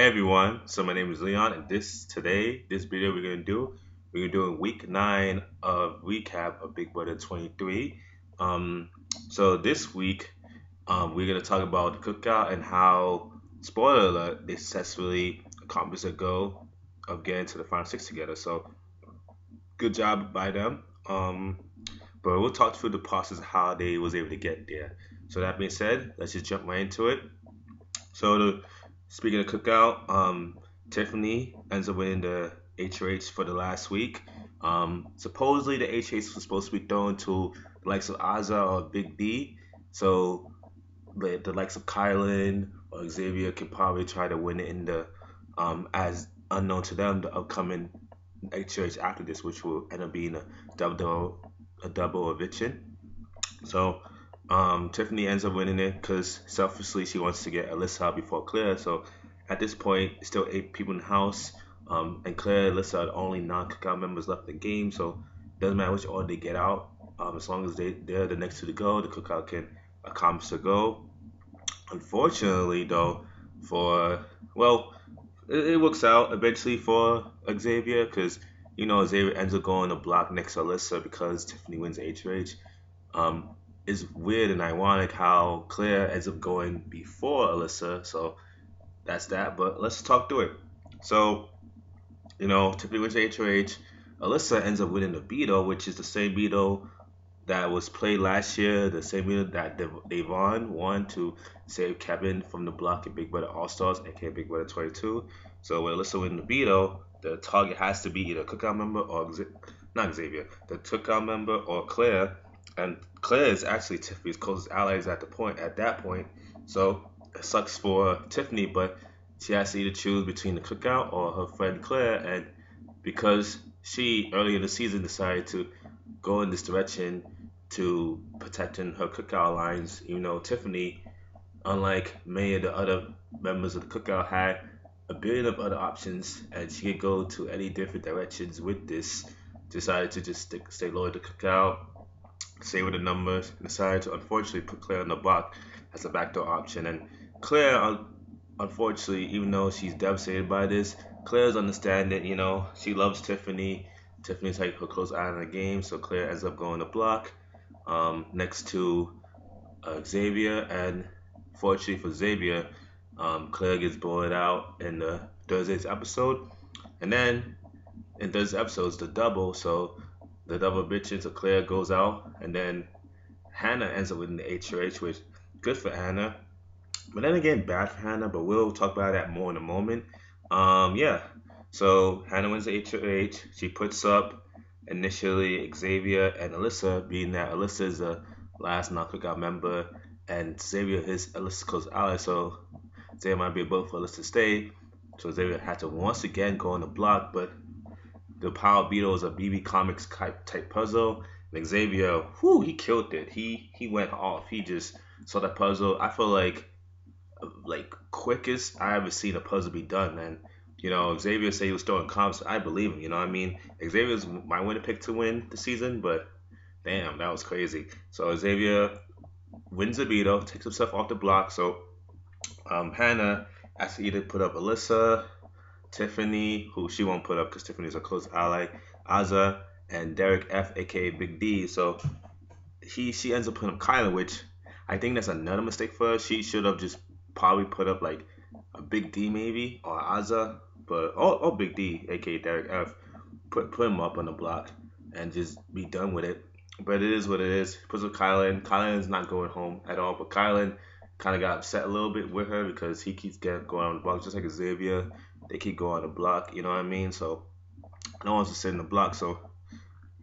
everyone, so my name is Leon, and this video we're gonna do a week 9 of recap of Big Brother 23. Um, so this week, we're gonna talk about the cookout and how, spoiler alert, they successfully accomplished their goal of getting to the final six together. So good job by them. But we'll talk through the process of how they was able to get there. So that being said, let's just jump right into it. So speaking of cookout, Tiffany ends up winning the HOH for the last week. Supposedly the HOH was supposed to be thrown to the likes of Azza or Big D. So the likes of Kylan or Xavier could probably try to win it in the as unknown to them the upcoming HOH after this, which will end up being a double eviction. So Tiffany ends up winning it because selfishly she wants to get Alyssa out before Claire. So at this point, still 8 people in the house, and Claire and Alyssa are the only non-cookout members left in the game. So it doesn't matter which order they get out, as long as they're the next to the goal, the cookout can accomplish the goal. Unfortunately, though, for well, it works out eventually for Xavier because Xavier ends up going to block next to Alyssa because Tiffany wins HOH. Um, it's weird and ironic how Claire ends up going before Alyssa, so that's that. But let's talk through it. So, Tiffany wins HOH. Alyssa ends up winning the veto, which is the same veto that was played last year, the same veto that Devon won to save Kevin from the block in Big Brother All Stars, aka Big Brother 22. So with Alyssa winning the veto, the target has to be either a cookout member or not Xavier, the cookout member or Claire, and Claire is actually Tiffany's closest allies at that point. So it sucks for Tiffany, but she has to either choose between the cookout or her friend Claire, and because she earlier in the season decided to go in this direction to protecting her cookout lines, Tiffany, unlike many of the other members of the cookout, had a billion of other options, and she could go to any different directions with this. Decided to just stay loyal to cookout, stay with the numbers, and decided to unfortunately put Claire on the block as a backdoor option. And Claire, unfortunately, even though she's devastated by this, Claire's understanding. She loves Tiffany. Tiffany's like her close eye on the game, so Claire ends up going to block next to Xavier, and fortunately for Xavier, Claire gets bullied out in the Thursday's episode, and then in Thursday's episode it's the double, so the double bitching, so Claire goes out, and then Hannah ends up winning the HOH, which good for Hannah, but then again bad for Hannah, but we'll talk about that more in a moment. Yeah, so Hannah wins the HOH. She puts up initially Xavier and Alyssa, being that Alyssa is the last non-cookout member, and Xavier is Alyssa's close ally, so Xavier might be a vote for Alyssa to stay. So Xavier had to once again go on the block, but the Power Beetle is a BB Comics type puzzle. And Xavier, whoo, he killed it. He went off. He just saw that puzzle. I feel like quickest I ever seen a puzzle be done. And Xavier said he was throwing comps. I believe him. You know what I mean? Xavier's my winner pick to win the season, but damn, that was crazy. So Xavier wins the veto, takes himself off the block. So Hannah has to either put up Alyssa, Tiffany, who she won't put up because Tiffany's a close ally, Azza, and Derek F, aka Big D. So she ends up putting up Kyla, which I think that's another mistake for her. She should have just probably put up like a Big D maybe or Azza, but or Big D, aka Derek F, put him up on the block and just be done with it. But it is what it is. Puts up Kylan. Kylan's not going home at all, but Kylan kind of got upset a little bit with her because he keeps going on the block, just like Xavier. They keep going on the block, you know what I mean? So no one's to sit in the block. So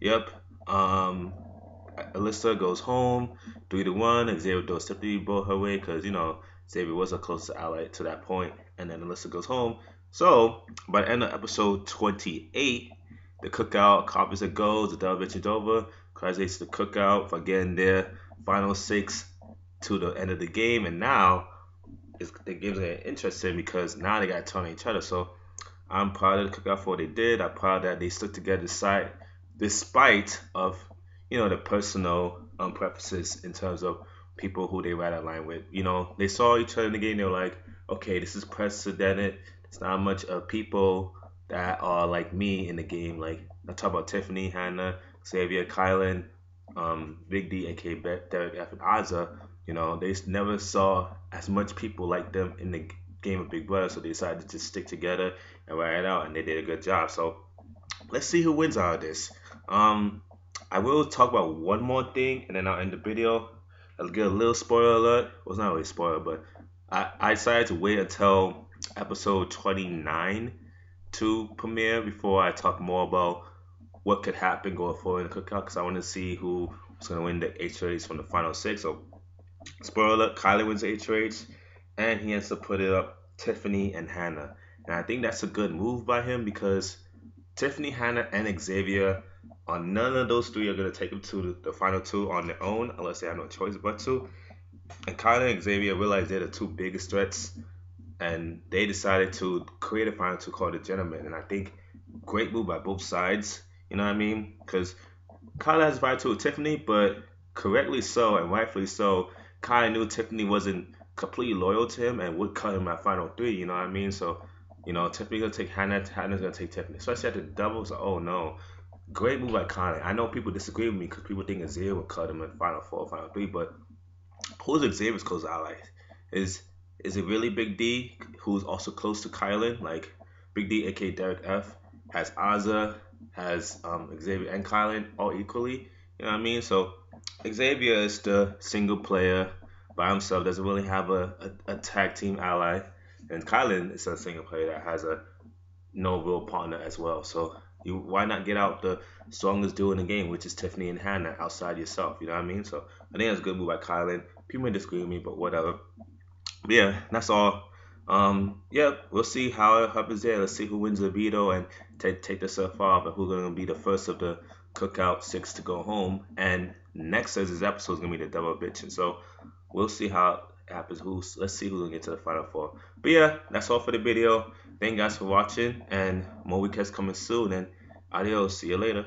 yep. Alyssa goes home, 3-1. Xavier does Tiffany both her way because Xavier was a closest ally to that point, and then Alyssa goes home. So by the end of episode 28, the cookout accomplishes it goes. The Double Bitch is over. Congratulations to the cookout for getting their final six to the end of the game, and now the games are interesting because now they got to turn on each other. So I'm proud of the cookout for what they did. I'm proud that they stuck together despite of the personal preferences in terms of people who they rather align with. They saw each other in the game. They were like, okay, this is precedented. it's not much of people that are like me in the game. Like I talk about Tiffany, Hannah, Xavier, Kylan, Big D, aka Derek F, and Ozza. They never saw as much people like them in the game of Big Brother, so they decided to just stick together and ride it out, and they did a good job. So let's see who wins out of this. Um, I will talk about one more thing, and then I'll end the video. I'll get a little spoiler alert. Well, it's not really a spoiler, but I decided to wait until episode 29 to premiere before I talk more about what could happen going forward in the cookout, because I want to see who's going to win the HOH from the final six. So, spoiler alert, Kylie wins the HOH, and he ends up putting up Tiffany and Hannah. And I think that's a good move by him because Tiffany, Hannah, and Xavier, none of those three are going to take them to the final two on their own unless they have no choice but to. And Kylie and Xavier realized they're the two biggest threats, and they decided to create a final two called the Gentleman. And I think great move by both sides. You know what I mean? Because Kylie has a final two with Tiffany, but correctly so and rightfully so, Kylie knew Tiffany wasn't completely loyal to him and would cut him at final three. You know what I mean? So Tiffany's gonna take Hannah, Hannah's gonna take Tiffany. Especially at the doubles. Oh no. Great move by Kylie. I know people disagree with me because people think Xavier would cut him in final four, final three, but who's Xavier's close ally? Is is it really Big D, who's also close to Kylan? Like Big D, aka Derek F, has Ozza, has Xavier and Kylan all equally. You know what I mean? So Xavier is the single player by himself, doesn't really have a tag team ally, and Kylan is a single player that has a no real partner as well. So why not get out the strongest duo in the game, which is Tiffany and Hannah, outside yourself? You know what I mean? So I think that's a good move by Kylan. People may disagree with me, but whatever. But yeah, that's all. Yeah, we'll see how it happens there. Let's see who wins the veto and take the stuff off, and who's gonna be the first of the cookout six to go home. And next as this episode is gonna be the double bitch, and so we'll see how it happens. Let's see who's gonna get to the final four. But yeah, that's all for the video. Thank you guys for watching, and more weekends coming soon. And adios. See you later.